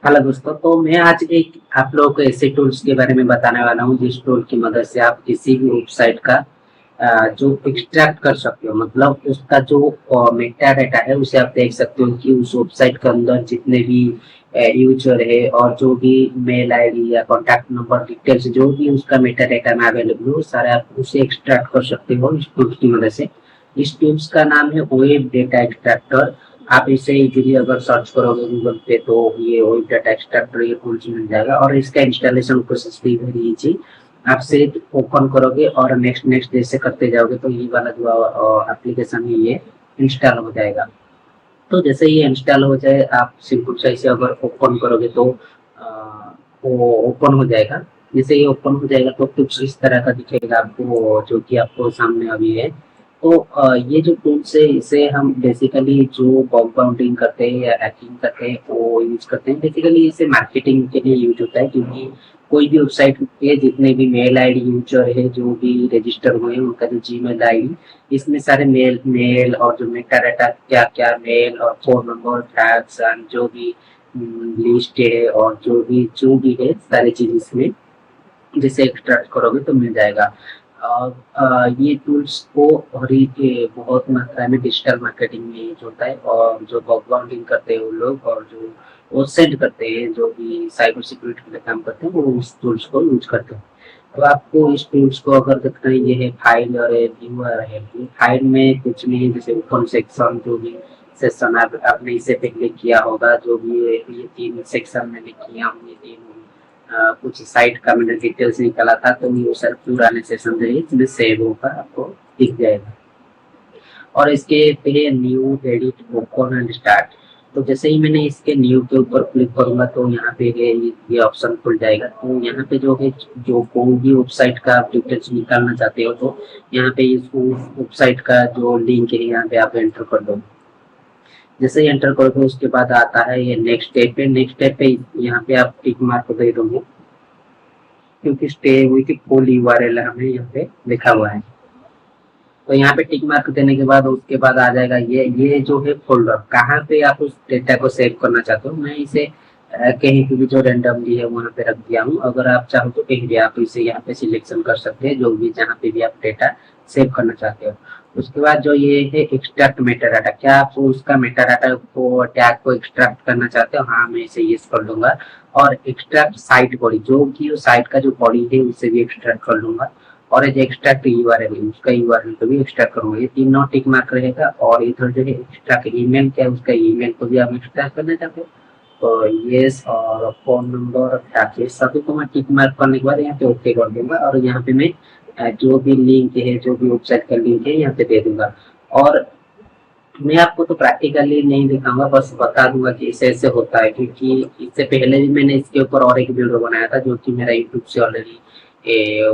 Hello दोस्तों, तो मैं आज एक आप लोगों को ऐसे टूल्स के बारे में बताने वाला हूँ जिस टूल की मदद से आप किसी भी वेबसाइट का जो एक्सट्रैक्ट कर सकते हो, मतलब उसका जो मेटा डाटा है उसे आप देख सकते हो कि उस वेबसाइट के अंदर जितने भी यूजर है और जो भी मेल आईडी या कॉन्टैक्ट नंबर डिटेल्स जो भी उसका मेटा डाटा में अवेलेबल हो, सारे आप उसे एक्सट्रैक्ट कर सकते हो इस टूल्स की मदद से। इस टूल्स का नाम है वेब डेटा एक्सट्रैक्टर। आप इसे इजीली अगर सर्च करोगे गूगल पे तो ये वेब डाटा एक्सट्रैक्टर ये टूल्स मिल जाएगा। और इसका इंस्टॉलेशन प्रोसेस भी वेरी इजी। आप सिर्फ ओपन करोगे और नेक्स्ट नेक्स्ट जैसे करते जाओगे तो ये वाला जो एप्लीकेशन है ये इंस्टॉल हो जाएगा। तो जैसे ये इंस्टॉल हो जाए आप सिंपल से इसे अगर ओपन करोगे तो वो ओपन हो जाएगा। जैसे ये ओपन हो जाएगा तो कुछ इस तरह का दिखेगा आपको, जो कि आपको सामने अभी है। तो ये जो टूल्स है इसे हम बेसिकली जो बग बाउंडिंग करते हैं या हैकिंग करते हैं वो यूज करते हैं। बेसिकली इसे मार्केटिंग के लिए यूज होता है, क्योंकि कोई भी वेबसाइट के जितने भी मेल आईडी यूजर है जो भी रजिस्टर हुए हैं उनका जो जीमेल आईडी, इसमें सारे मेल मेल और जो मेटा डाटा क्या क्या मेल और फोन नंबर टैग्स एंड जो भी लिस्ट है और जो भी है सारी चीज इसमें जैसे एक्सट्रैक्ट करोगे तो मिल जाएगा। और ये टूल्स को और ये बहुत मात्रा में डिजिटल मार्केटिंग में यूज होता है, और जो बॉकग्राउंडिंग करते हैं वो लोग और जो वो सेंड करते हैं जो भी साइबर सिक्योरिटी के लिए काम करते हैं वो उस टूल्स को यूज करते हैं। तो आपको इस टूल्स को अगर देखना है, ये है फाइल और व्यूअर है। फाइल में कुछ नहीं है, जैसे ओपन सेक्शन जो भी सेक्शन आपने इसे पे क्लिक किया होगा, जो भी ये तीन सेक्शन मैंने किया हूँ, ये तीन कुछ साइट का मैंने डिटेल्स निकाला था तो ये सर पुराने सेशन है इसमें सेव होकर आपको दिख जाएगा। और इसके पे new edit open and start. तो जैसे ही मैंने इसके न्यू के ऊपर क्लिक करूंगा तो यहाँ पे ये ऑप्शन खुल जाएगा। तो यहाँ पे जो है जो कोई भी वेबसाइट का आप डिटेल्स निकालना चाहते हो तो यहाँ पे इस वेबसाइट का जो लिंक है यहाँ पे आप एंटर कर दो। जैसे ही एंटर करोगे उसके बाद आता है ये नेक्स्ट स्टेप पे। नेक्स्ट स्टेप पे यहाँ पे आप टिक मार्क दे दोगे, क्योंकि स्टे हुई थी फुल यूआरएल हमें यहाँ पे लिखा हुआ है। तो यहाँ पे टिक मार्क देने के बाद उसके बाद आ जाएगा ये जो है फोल्डर, कहाँ पे आप उस डेटा को सेव करना चाहते हो। मैं इसे कहीं पे भी जो रेंडमली है वहाँ पे रख दिया हूँ। अगर आप चाहो तो कहीं भी आप इसे यहाँ पे सिलेक्शन कर सकते हैं, जो भी जहाँ पे भी आप डेटा सेव करना चाहते हो। उसके बाद जो ये है एक्सट्रैक्ट मेटा डाटा, क्या आप उसका मेटा डाटा को टैग को एक्सट्रैक्ट करना चाहते हो? हाँ, मैं इसे यस कर दूंगा। और एक्सट्रैक्ट साइट बॉडी, जो कि साइट का जो बॉडी है उसे भी एक्सट्रैक्ट कर लूंगा। और एक एक्सट्रैक्ट यूआरएल है उसका यूआरएल को भी एक्सट्रैक्ट करूंगा। ये तीनों टिक मार्क रहेगा। और इधर जो है एक्स्ट्रा ईमेल क्या है उसका ईमेल को भी आप एक्सट्रैक्ट करना चाहते हो तो यस। और फोन नंबर टैक्स सभी को मैं टिक मार्क करने के बाद यहाँ पे ओके कर दूंगा। और यहाँ पे मैं जो भी लिंक है जो भी वेबसाइट का लिंक है यहाँ पे दे दूंगा। और मैं आपको तो प्रैक्टिकली नहीं दिखाऊंगा, बस बता दूंगा कि ऐसे ऐसे होता है, क्योंकि इससे पहले भी मैंने इसके ऊपर और एक वीडियो बनाया था जो कि मेरा यूट्यूब से ऑलरेडी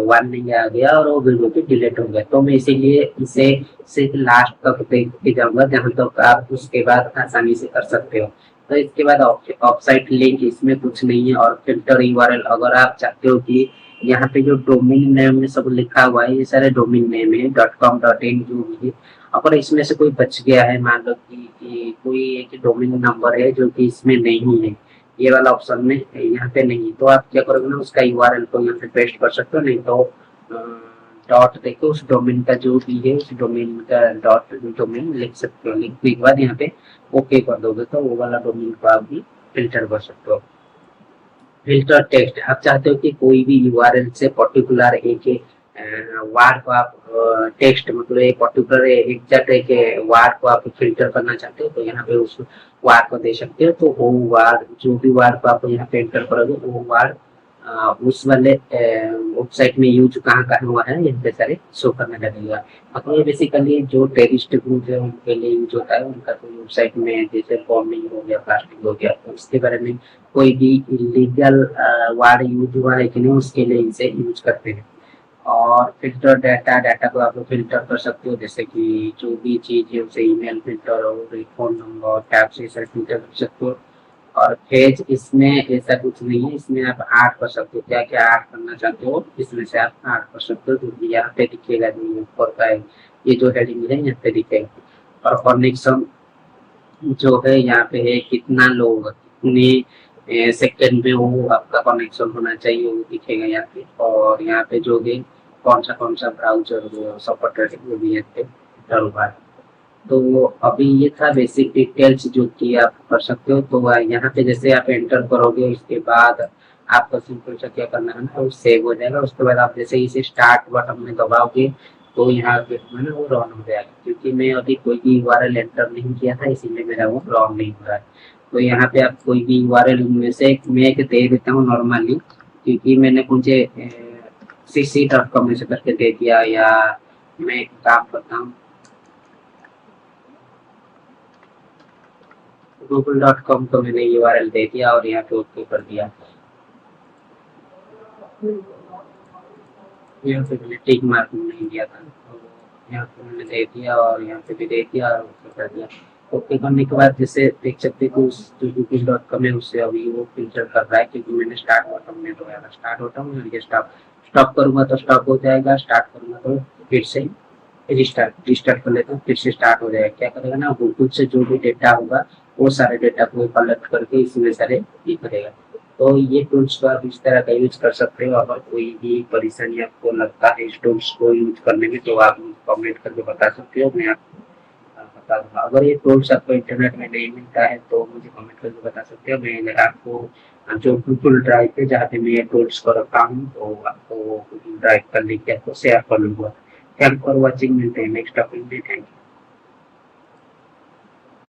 वन नहीं आ गया और वो वीडियो भी डिलीट हो गया। तो मैं इसीलिए इसे सिर्फ लास्ट तक देख के जाऊंगा जहां तक आप उसके बाद आसानी से कर सकते हो। तो इसके बाद ऑफसाइट लिंक इसमें कुछ नहीं है। और फिल्टर यूआरएल, अगर आप चाहते हो कि यहाँ पे जो डोमेन नेम में सब लिखा हुआ है ये सारे डोमेन नेम है .com.in जो भी है। अगर इसमें से कोई बच गया है, मान लो कि कोई एक डोमेन नंबर है जो कि इसमें नहीं है, ये वाला ऑप्शन में यहाँ पे नहीं है, तो आप क्या करोगे ना उसका यूआरएल को यहाँ पे पेस्ट कर सकते हो। नहीं तो डॉट देखो उस डोमेन का जो भी है उस डोमेन का डॉट डोमेन लिख सकते हो। लिखने के बाद यहाँ पे ओके कर दोगे तो वो वाला डोमेन को आप भी फिल्टर कर सकते हो। फिल्टर टेक्स्ट, आप चाहते हो कि कोई भी यूआरएल से पर्टिकुलर एक वार्ड को आप टेक्स्ट मतलब एक पर्टिकुलर एग्जैक्ट एक वार्ड को आप फिल्टर करना चाहते हो तो यहाँ पे उस वार्ड को दे सकते हो। तो वो वार्ड जो भी वार्ड को आप यहाँ पे एंटर करोगे वो वार्ड उस वाले वेबसाइट में यूज कहाँ कहाँ हुआ है यहाँ पे सारे शो करने लगेगा। मतलब ये बेसिकली जो टेररिस्ट ग्रुप है उनके लिए यूज होता है। उनका कोई वेबसाइट में जैसे बॉम्बिंग हो गया, प्लास्टिक हो गया, तो उसके बारे में कोई भी इलीगल वर्ड यूज हुआ है कि नहीं उसके लिए इसे यूज करते हैं। और फिल्टर डाटा, डाटा को आप लोग फिल्टर कर सकते हो, जैसे कि जो भी चीज है उसे ईमेल फिल्टर और फोन नंबर टैब से सर फिल्टर कर सकते हो। और पेज इसमें ऐसा कुछ नहीं है, इसमें आप ऐड कर सकते हो, क्या क्या ऐड करना चाहते हो इसमें से आप ऐड कर सकते हो। तो यहाँ पे दिखेगा नहीं ऊपर का ये जो हेडिंग है यहाँ पे दिखेगा। और कनेक्शन जो है यहाँ पे है कितना लोग कितने सेकंड में वो आपका कनेक्शन होना चाहिए, वो दिखेगा यहाँ पे। और यहाँ पे जो भी कौन सा ब्राउजर सपोर्टेड है वो भी यहाँ पे डल हुआ है। तो अभी ये था बेसिक डिटेल्स जो कि आप कर सकते हो। तो यहाँ पे जैसे आप एंटर करोगे उसके बाद आपको सिंपल सा क्या करना है ना, वो सेव हो जाएगा। उसके बाद आप जैसे इसे स्टार्ट बटन में दबाओगे तो यहाँ पे जो है ना वो रन हो जाएगा। क्योंकि मैं अभी कोई भी यूआरएल एंटर नहीं किया था इसीलिए मेरा वो रन नहीं हो रहा है। तो यहाँ पे आप कोई भी यूआरएल में से मैं एक दे देता हूँ नॉर्मली, क्योंकि मैंने मुझे cc.com ऐसे करके दे दिया। या मैं एक काम करता हूँ, google.com को मैंने यूआरएल दे दिया और यहाँ पे ओके कर दिया। यहाँ पे मैंने टिक मार्क नहीं दिया था, तो यहाँ पे मैंने दे दिया और यहाँ पे भी दे दिया और ओके कर दिया। ओके करने के बाद जैसे देख सकते हो उस जो google.com है उससे अभी वो फिल्टर कर रहा है, क्योंकि मैंने स्टार्ट बटन में दबाया था। स्टार्ट बटन में ये स्टॉप स्टॉप करूंगा तो स्टॉप हो जाएगा, स्टार्ट करूंगा तो फिर से रिस्टार्ट रिस्टार्ट कर लेता हूँ, फिर से स्टार्ट हो जाएगा। क्या करेगा ना, गूगल से जो भी डेटा होगा वो सारे डेटा को कलेक्ट करके इसमें सारे ये करेगा। तो ये टूल्स को आप इस तरह का यूज कर सकते हो। अगर कोई भी परेशानी आपको लगता है इस टूल्स को यूज करने में तो आप कमेंट करके बता सकते हो, मैं आपको बता दूंगा। अगर ये टूल्स आपको इंटरनेट में नहीं मिलता है तो मुझे कमेंट करके बता सकते हो। मैं आपको जो गूगल ड्राइव पे जहाँ पे मैं ये टूल्स को रखा हूँ तो आपको गूगल ड्राइव का लिंक आपको शेयर कर लूंगा। थैंक फॉर वॉचिंग, मिलते हैं नेक्स्ट टॉपिक में। Thank you.